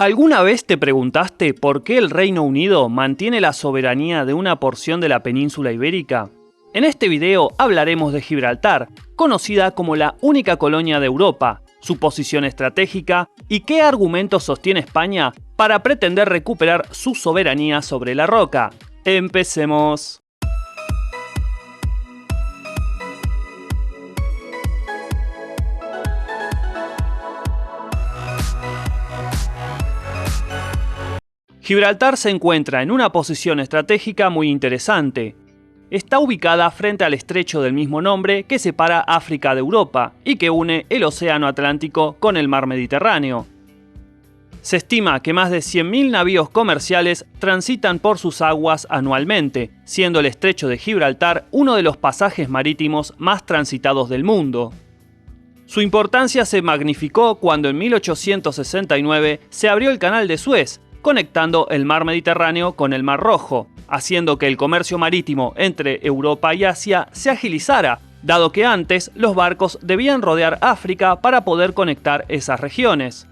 ¿Alguna vez te preguntaste por qué el Reino Unido mantiene la soberanía de una porción de la península ibérica? En este video hablaremos de Gibraltar, conocida como la única colonia de Europa, su posición estratégica y qué argumentos sostiene España para pretender recuperar su soberanía sobre la roca. ¡Empecemos! Gibraltar se encuentra en una posición estratégica muy interesante. Está ubicada frente al estrecho del mismo nombre que separa África de Europa y que une el Océano Atlántico con el Mar Mediterráneo. Se estima que más de 100.000 navíos comerciales transitan por sus aguas anualmente, siendo el estrecho de Gibraltar uno de los pasajes marítimos más transitados del mundo. Su importancia se magnificó cuando en 1869 se abrió el Canal de Suez, conectando el Mar Mediterráneo con el Mar Rojo, haciendo que el comercio marítimo entre Europa y Asia se agilizara, dado que antes los barcos debían rodear África para poder conectar esas regiones.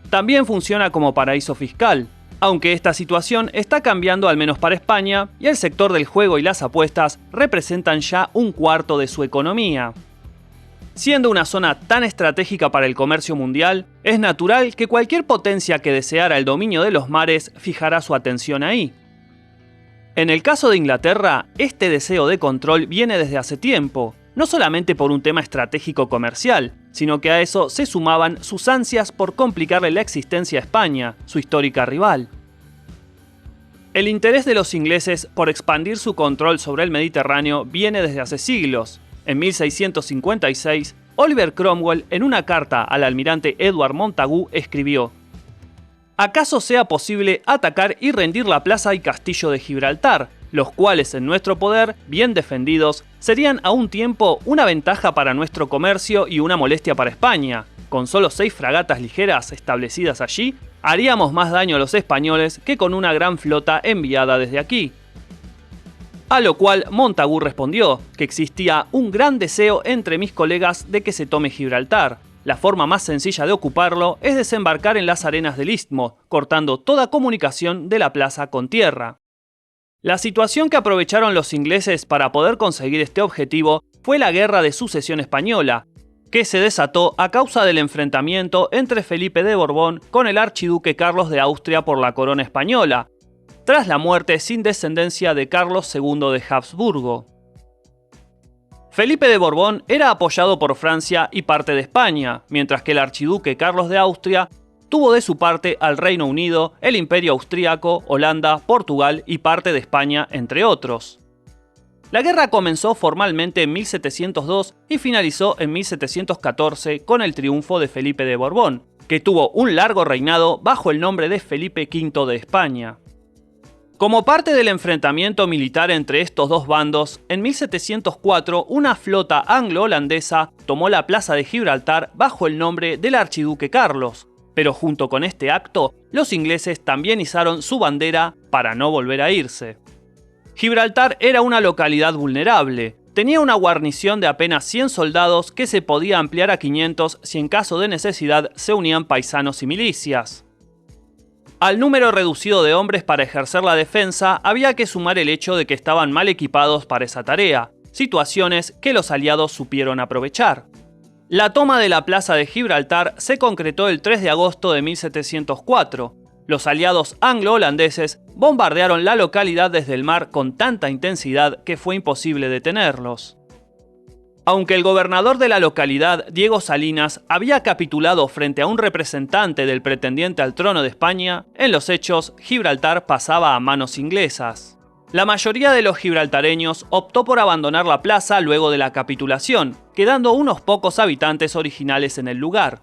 También funciona como paraíso fiscal, aunque esta situación está cambiando al menos para España y el sector del juego y las apuestas representan ya un cuarto de su economía. Siendo una zona tan estratégica para el comercio mundial, es natural que cualquier potencia que deseara el dominio de los mares fijara su atención ahí. En el caso de Inglaterra, este deseo de control viene desde hace tiempo, no solamente por un tema estratégico comercial, sino que a eso se sumaban sus ansias por complicarle la existencia a España, su histórica rival. El interés de los ingleses por expandir su control sobre el Mediterráneo viene desde hace siglos. En 1656, Oliver Cromwell, en una carta al almirante Edward Montagu, escribió: «¿Acaso sea posible atacar y rendir la plaza y castillo de Gibraltar, los cuales en nuestro poder, bien defendidos, serían a un tiempo una ventaja para nuestro comercio y una molestia para España? Con solo 6 fragatas ligeras establecidas allí, haríamos más daño a los españoles que con una gran flota enviada desde aquí». A lo cual Montagu respondió que existía un gran deseo entre mis colegas de que se tome Gibraltar. La forma más sencilla de ocuparlo es desembarcar en las arenas del istmo, cortando toda comunicación de la plaza con tierra. La situación que aprovecharon los ingleses para poder conseguir este objetivo fue la Guerra de Sucesión Española, que se desató a causa del enfrentamiento entre Felipe de Borbón con el archiduque Carlos de Austria por la corona española, tras la muerte sin descendencia de Carlos II de Habsburgo. Felipe de Borbón era apoyado por Francia y parte de España, mientras que el archiduque Carlos de Austria tuvo de su parte al Reino Unido, el Imperio Austríaco, Holanda, Portugal y parte de España, entre otros. La guerra comenzó formalmente en 1702 y finalizó en 1714 con el triunfo de Felipe de Borbón, que tuvo un largo reinado bajo el nombre de Felipe V de España. Como parte del enfrentamiento militar entre estos dos bandos, en 1704 una flota anglo-holandesa tomó la plaza de Gibraltar bajo el nombre del archiduque Carlos, pero junto con este acto, los ingleses también izaron su bandera para no volver a irse. Gibraltar era una localidad vulnerable, tenía una guarnición de apenas 100 soldados que se podía ampliar a 500 si en caso de necesidad se unían paisanos y milicias. Al número reducido de hombres para ejercer la defensa había que sumar el hecho de que estaban mal equipados para esa tarea, situaciones que los aliados supieron aprovechar. La toma de la plaza de Gibraltar se concretó el 3 de agosto de 1704. Los aliados anglo-holandeses bombardearon la localidad desde el mar con tanta intensidad que fue imposible detenerlos. Aunque el gobernador de la localidad, Diego Salinas, había capitulado frente a un representante del pretendiente al trono de España, en los hechos, Gibraltar pasaba a manos inglesas. La mayoría de los gibraltareños optó por abandonar la plaza luego de la capitulación, quedando unos pocos habitantes originales en el lugar.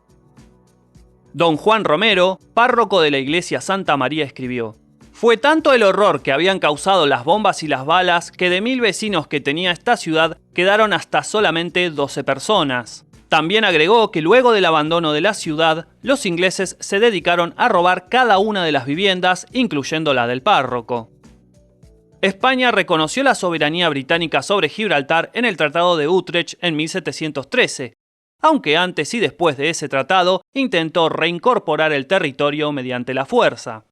Don Juan Romero, párroco de la iglesia Santa María, escribió: «Fue tanto el horror que habían causado las bombas y las balas que de 1000 vecinos que tenía esta ciudad quedaron hasta solamente 12 personas». También agregó que luego del abandono de la ciudad, los ingleses se dedicaron a robar cada una de las viviendas, incluyendo la del párroco. España reconoció la soberanía británica sobre Gibraltar en el Tratado de Utrecht en 1713, aunque antes y después de ese tratado intentó reincorporar el territorio mediante la fuerza.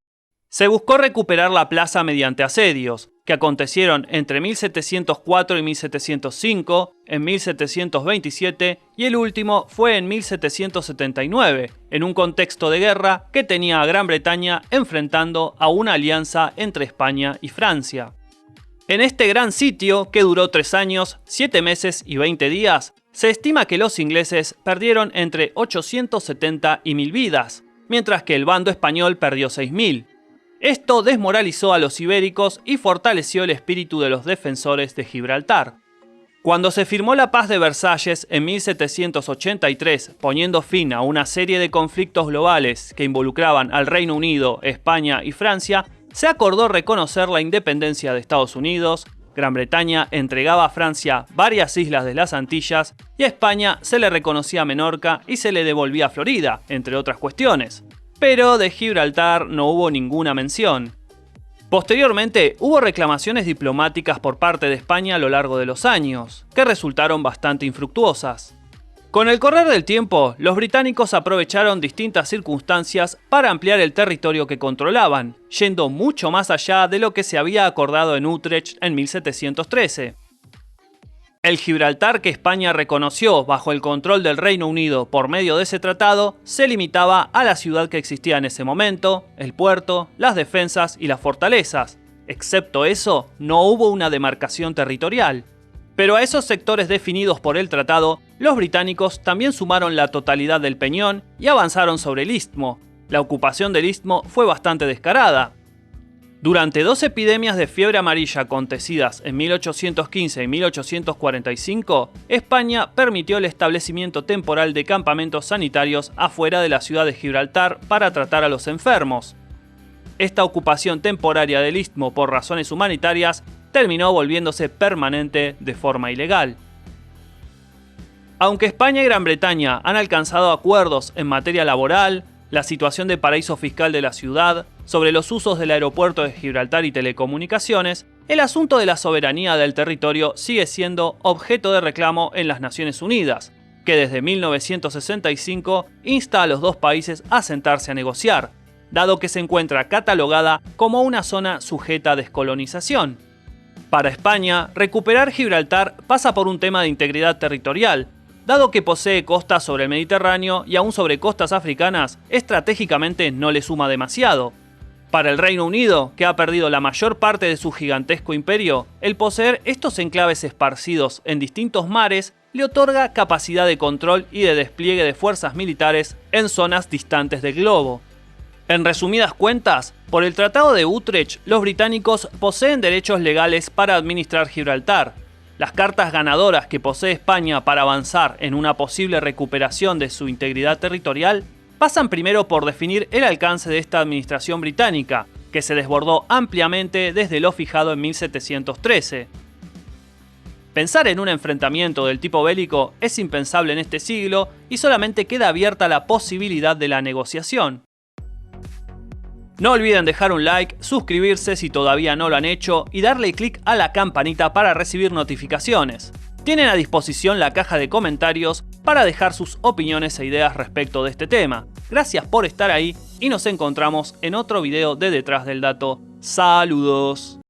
Se buscó recuperar la plaza mediante asedios, que acontecieron entre 1704 y 1705, en 1727 y el último fue en 1779, en un contexto de guerra que tenía a Gran Bretaña enfrentando a una alianza entre España y Francia. En este gran sitio, que duró 3 años, 7 meses y 20 días, se estima que los ingleses perdieron entre 870 y 1000 vidas, mientras que el bando español perdió 6000. Esto desmoralizó a los ibéricos y fortaleció el espíritu de los defensores de Gibraltar. Cuando se firmó la Paz de Versalles en 1783, poniendo fin a una serie de conflictos globales que involucraban al Reino Unido, España y Francia, se acordó reconocer la independencia de Estados Unidos. Gran Bretaña entregaba a Francia varias islas de las Antillas y a España se le reconocía Menorca y se le devolvía Florida, entre otras cuestiones. Pero de Gibraltar no hubo ninguna mención. Posteriormente, hubo reclamaciones diplomáticas por parte de España a lo largo de los años, que resultaron bastante infructuosas. Con el correr del tiempo, los británicos aprovecharon distintas circunstancias para ampliar el territorio que controlaban, yendo mucho más allá de lo que se había acordado en Utrecht en 1713. El Gibraltar que España reconoció bajo el control del Reino Unido por medio de ese tratado se limitaba a la ciudad que existía en ese momento, el puerto, las defensas y las fortalezas. Excepto eso, no hubo una demarcación territorial. Pero a esos sectores definidos por el tratado, los británicos también sumaron la totalidad del peñón y avanzaron sobre el istmo. La ocupación del istmo fue bastante descarada. Durante 2 epidemias de fiebre amarilla acontecidas en 1815 y 1845, España permitió el establecimiento temporal de campamentos sanitarios afuera de la ciudad de Gibraltar para tratar a los enfermos. Esta ocupación temporaria del istmo por razones humanitarias terminó volviéndose permanente de forma ilegal. Aunque España y Gran Bretaña han alcanzado acuerdos en materia laboral, la situación de paraíso fiscal de la ciudad, sobre los usos del aeropuerto de Gibraltar y telecomunicaciones, el asunto de la soberanía del territorio sigue siendo objeto de reclamo en las Naciones Unidas, que desde 1965 insta a los dos países a sentarse a negociar, dado que se encuentra catalogada como una zona sujeta a descolonización. Para España, recuperar Gibraltar pasa por un tema de integridad territorial, dado que posee costas sobre el Mediterráneo y aún sobre costas africanas, estratégicamente no le suma demasiado. Para el Reino Unido, que ha perdido la mayor parte de su gigantesco imperio, el poseer estos enclaves esparcidos en distintos mares le otorga capacidad de control y de despliegue de fuerzas militares en zonas distantes del globo. En resumidas cuentas, por el Tratado de Utrecht, los británicos poseen derechos legales para administrar Gibraltar. Las cartas ganadoras que posee España para avanzar en una posible recuperación de su integridad territorial pasan primero por definir el alcance de esta administración británica, que se desbordó ampliamente desde lo fijado en 1713. Pensar en un enfrentamiento del tipo bélico es impensable en este siglo y solamente queda abierta la posibilidad de la negociación. No olviden dejar un like, suscribirse si todavía no lo han hecho y darle clic a la campanita para recibir notificaciones. Tienen a disposición la caja de comentarios para dejar sus opiniones e ideas respecto de este tema. Gracias por estar ahí y nos encontramos en otro video de Detrás del Dato. ¡Saludos!